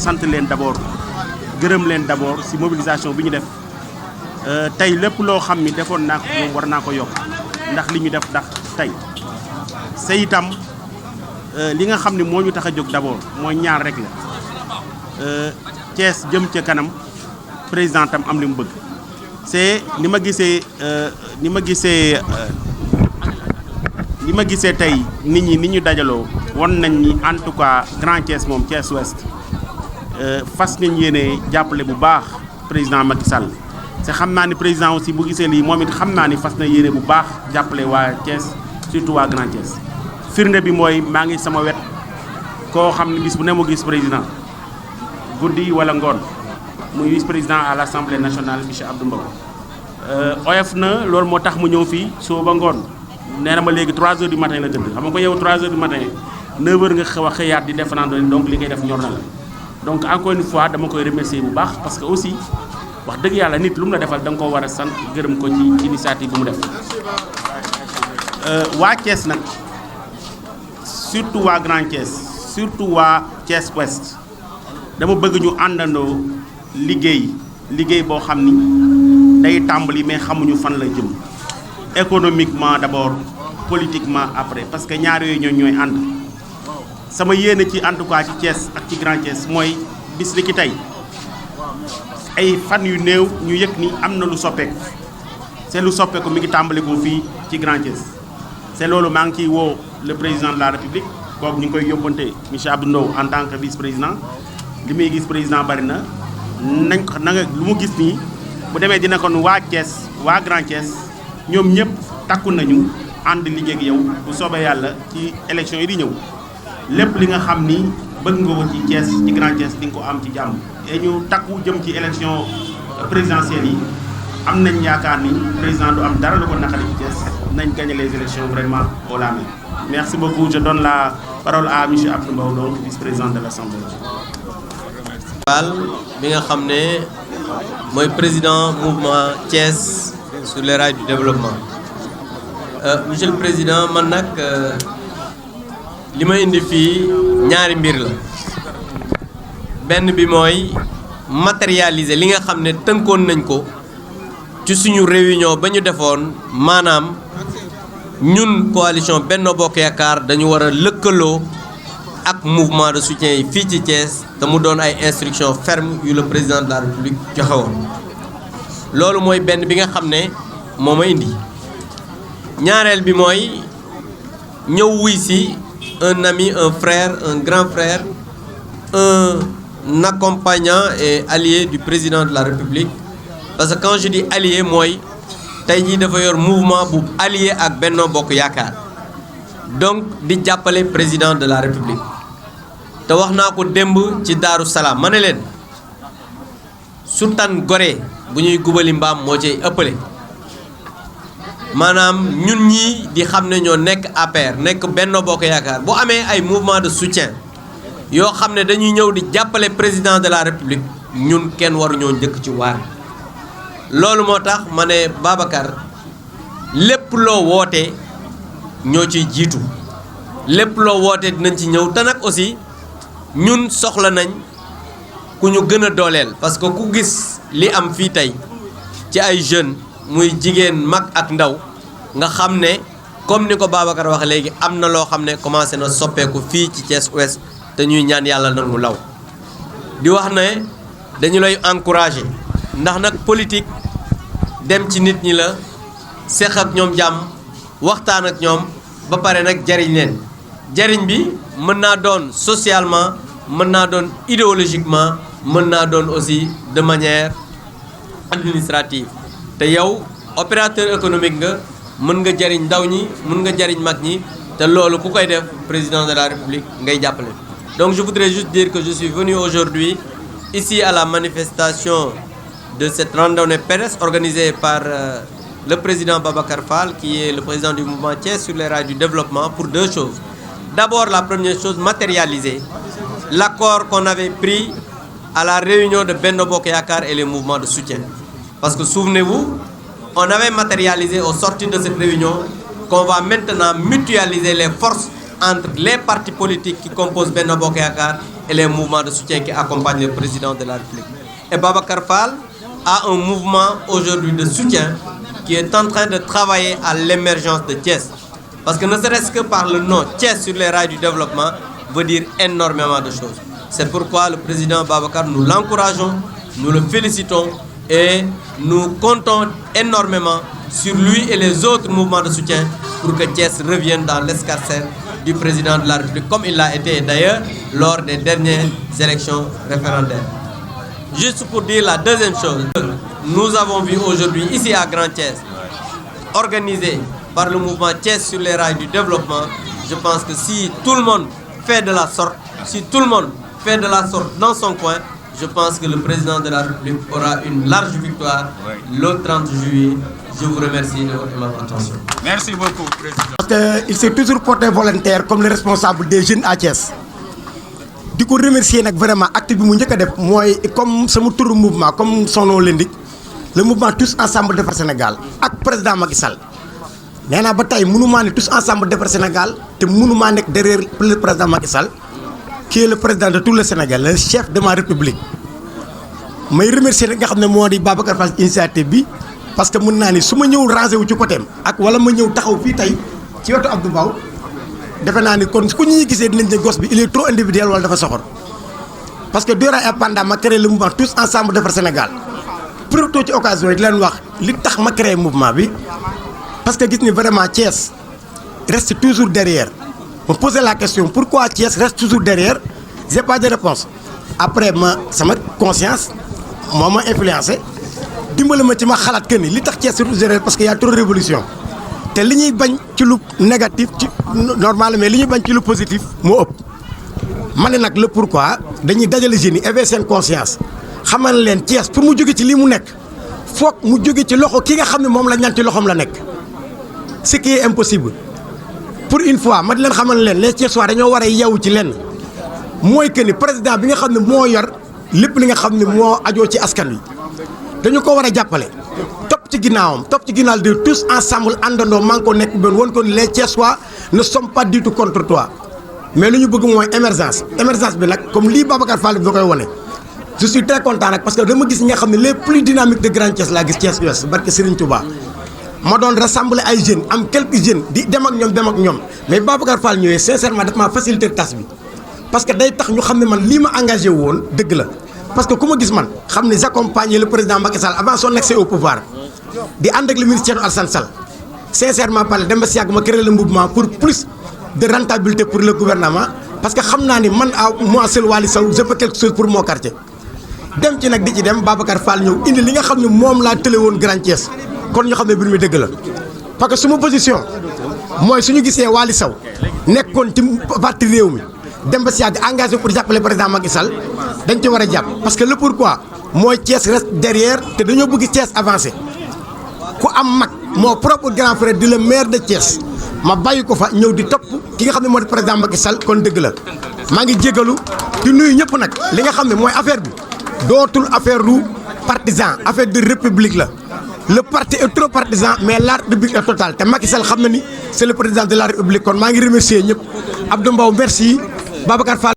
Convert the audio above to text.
sant leen d'abord gërëm leen d'abord si mobilisation bi ñu def tey lépp loo xam ni defoon naa ko moom war naa ko yokk ndax li ñu def ndax tey c'est itam li nga xam ne moo ñu tax a jóg d'abord mooy ñaar rek la Thiès jëm ca kanam président tam am li mu bëgg c'est ni ma gisee tey nit ñi ni ñu dajaloo won nañ ni en tout cas Grand Thiès moom Thiès Ouest fas nañ yéene jàppale bu baax président Macky Sall te xam naa ni président aussi bu gisee lii moom it xam naa ni fas na yéene bu baax jàppale waa Thiès surtout waa Grand Thiès firnde bi mooy maa ngi sama wet koo xam ne bis bu ne mu gis président guddi wala ngoon muy vice président à l'Assemblée nationale monsieur Abdou Mbow oyof na loolu moo tax mu ñëw fii soo ba ngoon nee na ma léegi 3 heures du matin la tëdd xam nga ko yow 3 heures du matin 9 heures nga xaw a xëyaat di def randonnée donc li ngay def ñor na la donc encore une fois dama koy remercier bu baax parce que aussi wax dëgg yàlla nit lu mu la defal da nga ko war a sant gërëm ko ci initiative bu mu def waa Thiès nag surtout waa Grand Thiès surtout waa Thiès Ouest dama bëgg ñu àndandoo liggéey boo xam ni day tàmbali mais xamuñu fan la jëm économiquement d'abord politiquement après parce que ñaar yooyu ñooy ànd sama yéene ci en tout cas ci Thiès ak ci Grand Thiès mooy bis li ki tey ay fan yu néew ñu yëg ni am na lu soppeeku c'est lu soppeeku mi ngi tàmbali ko fii ci Grand Thiès c'est loolu maa ngi ciy woo le président de la République kooku ñu ngi koy yóbbante monsieur Abdou Mbow en tant que vice-président li muy gis président bari na nañ ko na nga lu mu gis nii bu demee dina kon waa Thiès waa Grand Thiès ñoom ñëpp takku nañu ànd liggéey ak yow bu soobee yàlla ci élection yi di ñëw lépp li nga xam ni bëgg nga ko ci Thiès ci Grand Thiès di nga ko am ci jàmm. et ñu takku jëm ci élection présidentielle yi am nañ yaakaar ni président du am dara lu ko naqari ci Thiès nañ gagner les élections vraiment au la main. Merci beaucoup, je donne la parole à monsieur Abdou Mbow donc vice-président de l'Assemblée. bi nga xam ne mooy président mouvement Thiès sur les rails du développement monsieur le président man nag li ma indi fii ñaari mbir la benn bi mooy matérialiser li nga xam ne tënkoon nañ ko ci suñu réunion ba ñu defoon maanaam ñun coalition Benno Bokk Yaakaar dañu war a lëkkaloo ak mouvement de soutien yi fii ci Thiès te mu doon ay instructions fermes yu le président de la République joxe woon loolu mooy benn bi nga xam ne moo ma indi ñaareel bi mooy ñëw wuy si un ami un frère un grand frère un accompagnant et allié du président de la République parce que quand je dis allié mooy tey jii dafa yor mouvement bu allié ak Benno Bokk Yaakaar donc di jàppale président de la République te wax naa ko démb ci Daaru Salaam ma ne leen su tan gore bu ñuy gubali mbaam moo ciy ëppale maanaam ñun ñii di xam ne ñoo nekk APR nekk Benno Bokk Yaakaar bu amee ay mouvement de soutien yoo xam ne dañuy ñëw di jàppale président de la République ñun kenn waruñoo njëkk ci waar loolu moo tax ma ne Babacar lépp loo woote ñoo ciy jiitu lépp loo woote dinañ ci ñëw te nag aussi ñun soxla nañ ku ñu gën a dooleel parce que ku gis li am fii tey ci ay jeunes muy jigéen mag ak ndaw nga xam ne comme ni ko Babacar wax léegi am na loo xam ne commencé na soppeeku fii ci Thiès Ouest te ñuy ñaan yàlla nag mu law di wax ne dañu lay encourager ndax nag politique dem ci nit ñi la seq ak ñoom jàmm waxtaan ak ñoom ba pare nag jariñ leen jariñ bi mën naa doon socialement mën naa doon idéologiquement mën naa doon aussi de manière administrative te yow opérateur économique nga mën nga jariñ ndaw ñi mën nga jariñ mag ñi te loolu ku koy def président de la République ngay jàppale. Donc je voudrais juste dire que je suis venu aujourd'hui ici à la manifestation de cette randonnée pédestre organisée par le président Babacar Fall, qui est le président du mouvement Thiès sur les rails du développement, pour deux choses. D'abord, la première chose, matérialiser l'accord qu'on avait pris à la réunion de Benno Bokk Yaakaar et les mouvements de soutien. Parce que souvenez-vous, on avait matérialisé au sortir de cette réunion qu'on va maintenant mutualiser les forces entre les partis politiques qui composent Benno Bokk Yaakaar et les mouvements de soutien qui accompagnent le président de la République. Et Babacar Fall a un mouvement aujourd'hui de soutien qui est en train de travailler à l'émergence de Thiès. Parce que ne serait-ce que par le nom Thiès sur les rails du développement veut dire énormément de choses. C'est pourquoi le président Babacar, nous l'encourageons, nous le félicitons et nous comptons énormément sur lui et les autres mouvements de soutien pour que Thiès revienne dans l'escarcelle du président de la République, comme il l'a été d'ailleurs lors des dernières élections référendaires. Juste pour dire la deuxième chose, nous avons vu aujourd'hui ici à Grand Thiès, organisé par le mouvement Thiès sur les rails du développement, je pense que si tout le monde fait de la sorte, si tout le monde fait de la sorte dans son coin, je pense que le président de la République aura une large victoire le 30 juillet. Je vous remercie de votre attention. Merci beaucoup, président. Parce qu'il s'est toujours porté volontaire comme le responsable des jeunes à Thiès. Du coup, remercier vraiment acte bi mu njëkk def mooy comme sama turu mouvement comme son nom l'indique le mouvement Tous Ensemble Defar Sénégal ak président Macky Sall. nee naa ba tey mënumaa ne Tous Ensemble Defar Sénégal te mënumaa nekk derrière le président Macky Sall qui est le président de tout le Sénégal, le chef de ma république. may remercier nag nga xam ne moo di Babacar Fall initiative bi parce que mën naa ni su ma ñëw rangé wu ci côté am ak wala ma ñëw taxaw fii tey ci wetu Abdou Mbow defe naa ni kon ku ñuy gisee dinañ ne gos bi il est trop individuel wala dafa soxor parce que durant et pendant ma créé le mouvement Tous Ensemble Defar Sénégal profité ci occasion yi di leen wax li tax ma créé mouvement bi parce que gis ni vraiment Thiès reste toujours derrière. Me poser la question pourquoi Thiès reste toujours derrière, j'ai pas de réponse. Après sama conscience moo ma influencé dimbali ma ci ma xalaat que ni li tax Thiès surtout derrière parce que y a trop de révolution te li ñuy bañ ci lu négatif ci normal mais li ñuy bañ ci lu positif moo ëpp. ma ne nag le pourquoi dañuy dajale jeunes yi éveiller seen conscience xamal leen Thiès pour mu jóge ci lii mu nekk foog mu jóge ci loxo ki nga xam ne moom la ñaan ci loxoom la nekk ce qui est impossible. Pour une fois ma di leen xamal leen les Thiessois dañoo war a yeewu ci lenn mooy que ni président bi nga xam ne moo yor lépp li nga xam ne moo ajoo ci askan wi dañu ko war a jàppale topp ci ginnaawam topp ci ginnaaw de tous ensemble àndandoo maa ngi ko nekk benn woon ko ni les Thiessois ne sont pas du tout contre toi mais lu ñu bëgg mooy émergence bi nag comme lii Babacar Fall bi da koy wane. Je suis très content nag parce que dama gis ñi nga xam ne les plus dynamiques de Grand Thiès laa gis Thiès Ouest barke Serigne Touba. ma doon rassembler ay jeunes am quelques jeunes di dem ak ñoom mais Babacar Fall ñëwee sincèrement daf maa faciliter tâche bi parce que day tax ñu xam ne man lii ma engagé woon dëgg la parce que ku ma gis man xam ne j'accompagne le président Macky Sall avant son accès au pouvoir di ànd ak le ministre Thierno Alassane Sall sincèrement parlé dem ba si yàgg ma créer le mouvement pour plus de rentabilité pour le gouvernement parce que xam naa ni man à moi seul Waly Sow je fais quelque chose pour mon quartier dem ci nag di ci dem Babacar Fall ñëw indi li nga xam ne moom laa tële woon Grand Thiès kon ñu xam ne mbir mi dëgg la parce que suma position mooy suñu gisee Waly Sow nekkoon ci parti réew mi dem ba si yàgg engagé pour jàppale président Macky Sall dañ ci war a jàpp parce que le pourquoi mooy Thiès reste derrière te dañoo bëgg Thiès avancé ku am mag moo propre grand frère di le maire de Thiès ma bàyyi ko fa ñëw di topp ki nga xam ne moo di président Macky Sall kon dëgg la maa ngi jégalu di nuyu ñëpp nag li nga xam ne mooy affaire bi dootul affaire du partisan affaire de république la. Le parti est trop partisan mais la république est totale te Macky Sall xam na ni c'est le président de la république kon maa ngi remercier ñëpp Abdou Mbow merci Babacar Fall.